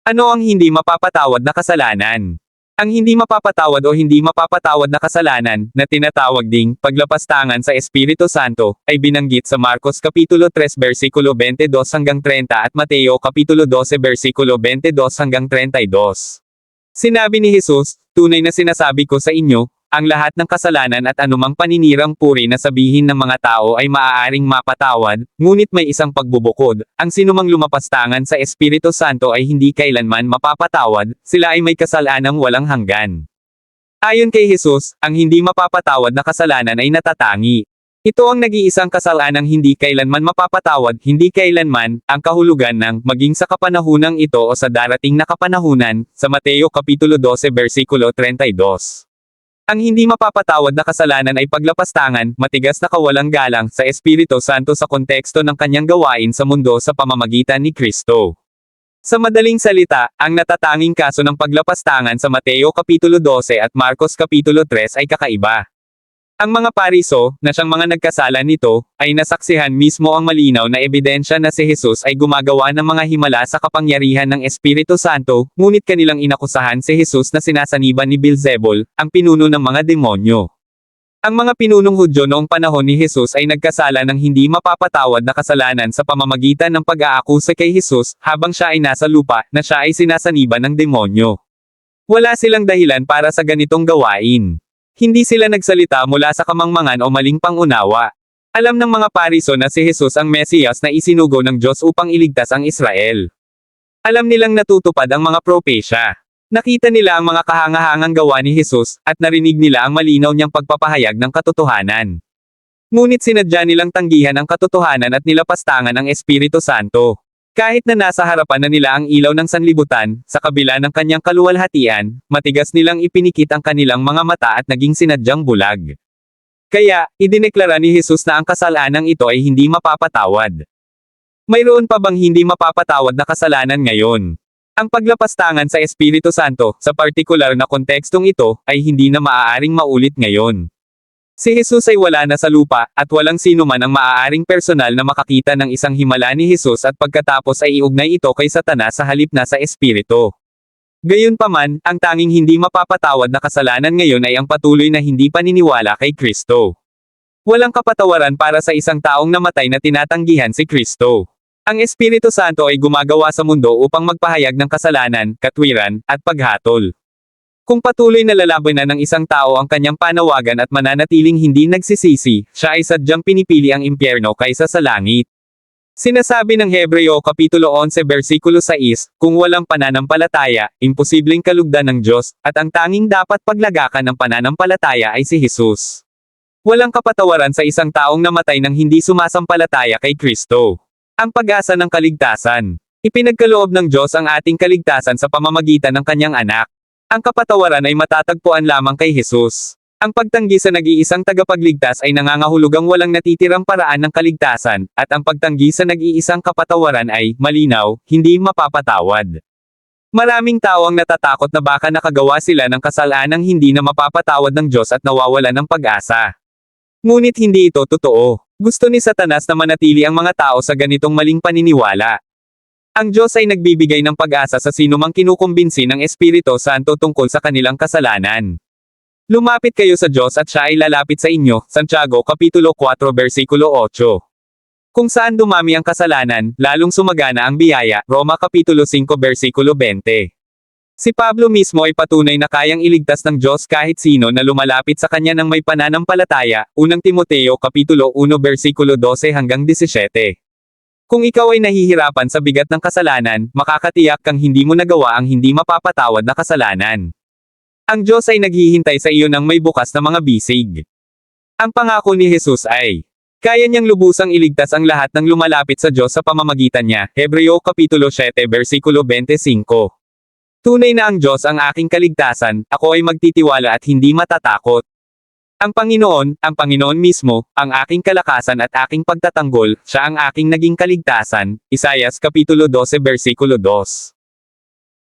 Ano ang hindi mapapatawad na kasalanan? Ang hindi mapapatawad o hindi mapapatawad na kasalanan, na tinatawag ding paglapastangan sa Espiritu Santo, ay binanggit sa Marcos Kapitulo 3 versikulo 22 hanggang 30 at Mateo Kapitulo 12 versikulo 22 hanggang 32. Sinabi ni Jesus, "Tunay na sinasabi ko sa inyo, ang lahat ng kasalanan at anumang paninirang puri na sabihin ng mga tao ay maaaring mapatawad, ngunit may isang pagbubukod, ang sinumang lumapastangan sa Espiritu Santo ay hindi kailanman mapapatawad, sila ay may kasalanang walang hanggan." Ayon kay Jesus, ang hindi mapapatawad na kasalanan ay natatangi. Ito ang nag-iisang kasalanang hindi kailanman mapapatawad, hindi kailanman, ang kahulugan ng, maging sa kapanahunang ito o sa darating na kapanahunan, sa Mateo Kapitulo 12 versikulo 32. Ang hindi mapapatawad na kasalanan ay paglapastangan, matigas na kawalang galang, sa Espiritu Santo sa konteksto ng kanyang gawain sa mundo sa pamamagitan ni Kristo. Sa madaling salita, ang natatanging kaso ng paglapastangan sa Mateo Kapitulo 12 at Marcos Kapitulo 3 ay kakaiba. Ang mga pariso, na siyang mga nagkasala nito, ay nasaksihan mismo ang malinaw na ebidensya na si Jesus ay gumagawa ng mga himala sa kapangyarihan ng Espiritu Santo, ngunit kanilang inakusahan si Jesus na sinasaniban ni Beelzebul, ang pinuno ng mga demonyo. Ang mga pinunong Hudyo noong panahon ni Jesus ay nagkasala ng hindi mapapatawad na kasalanan sa pamamagitan ng pag-aakusa kay Jesus, habang siya ay nasa lupa, na siya ay sinasaniban ng demonyo. Wala silang dahilan para sa ganitong gawain. Hindi sila nagsalita mula sa kamangmangan o maling pangunawa. Alam ng mga pariso na si Jesus ang Mesiyas na isinugo ng Diyos upang iligtas ang Israel. Alam nilang natutupad ang mga propesya. Nakita nila ang mga kahangahangang gawa ni Jesus, at narinig nila ang malinaw niyang pagpapahayag ng katotohanan. Ngunit sinadya nilang tanggihan ang katotohanan at nilapastangan ang Espiritu Santo. Kahit na nasa harapan na nila ang ilaw ng sanlibutan, sa kabila ng kanyang kaluwalhatian, matigas nilang ipinikit ang kanilang mga mata at naging sinadyang bulag. Kaya, idineklara ni Jesus na ang kasalanang ito ay hindi mapapatawad. Mayroon pa bang hindi mapapatawad na kasalanan ngayon? Ang paglapastangan sa Espiritu Santo, sa partikular na kontekstong ito, ay hindi na maaaring maulit ngayon. Si Jesus ay wala na sa lupa, at walang sino man ang maaaring personal na makakita ng isang himala ni Jesus at pagkatapos ay iugnay ito kay Satanas sa halip na sa Espiritu. Gayunpaman, ang tanging hindi mapapatawad na kasalanan ngayon ay ang patuloy na hindi paniniwala kay Kristo. Walang kapatawaran para sa isang taong namatay na tinatanggihan si Kristo. Ang Espiritu Santo ay gumagawa sa mundo upang magpahayag ng kasalanan, katwiran, at paghatol. Kung patuloy na lalabanan ng isang tao ang kanyang panawagan at mananatiling hindi nagsisisi, siya ay sadyang pinipili ang impyerno kaysa sa langit. Sinasabi ng Hebreo Kapitulo 11 versikulo 6, kung walang pananampalataya, imposibleng kalugdan ng Diyos, at ang tanging dapat paglagakan ng pananampalataya ay si Jesus. Walang kapatawaran sa isang taong namatay nang hindi sumasampalataya kay Kristo. Ang pag-asa ng kaligtasan. Ipinagkaloob ng Diyos ang ating kaligtasan sa pamamagitan ng kanyang anak. Ang kapatawaran ay matatagpuan lamang kay Jesus. Ang pagtanggi sa nag-iisang tagapagligtas ay nangangahulugang walang natitirang paraan ng kaligtasan, at ang pagtanggi sa nag-iisang kapatawaran ay, malinaw, hindi mapapatawad. Maraming tao ang natatakot na baka nakagawa sila ng kasalanang hindi na mapapatawad ng Diyos at nawawalan ng pag-asa. Ngunit hindi ito totoo. Gusto ni Satanas na manatili ang mga tao sa ganitong maling paniniwala. Ang Diyos ay nagbibigay ng pag-asa sa sinumang kinukumbinsi ng Espiritu Santo tungkol sa kanilang kasalanan. Lumapit kayo sa Diyos at siya ay lalapit sa inyo, Santiago Kapitulo 4 versikulo 8. Kung saan dumami ang kasalanan, lalong sumagana ang biyaya, Roma Kapitulo 5 versikulo 20. Si Pablo mismo ay patunay na kayang iligtas ng Diyos kahit sino na lumalapit sa kanya ng may pananampalataya, unang Timoteo Kapitulo 1 versikulo 12 hanggang 17. Kung ikaw ay nahihirapan sa bigat ng kasalanan, makakatiyak kang hindi mo nagawa ang hindi mapapatawad na kasalanan. Ang Diyos ay naghihintay sa iyo ng may bukas na mga bisig. Ang pangako ni Jesus ay, kaya niyang lubusang iligtas ang lahat ng lumalapit sa Diyos sa pamamagitan niya, Hebreo Kapitulo 7 versikulo 25. Tunay na ang Diyos ang aking kaligtasan, ako ay magtitiwala at hindi matatakot. Ang Panginoon mismo, ang aking kalakasan at aking pagtatanggol, siya ang aking naging kaligtasan, Isaias Kapitulo 12 versikulo 2.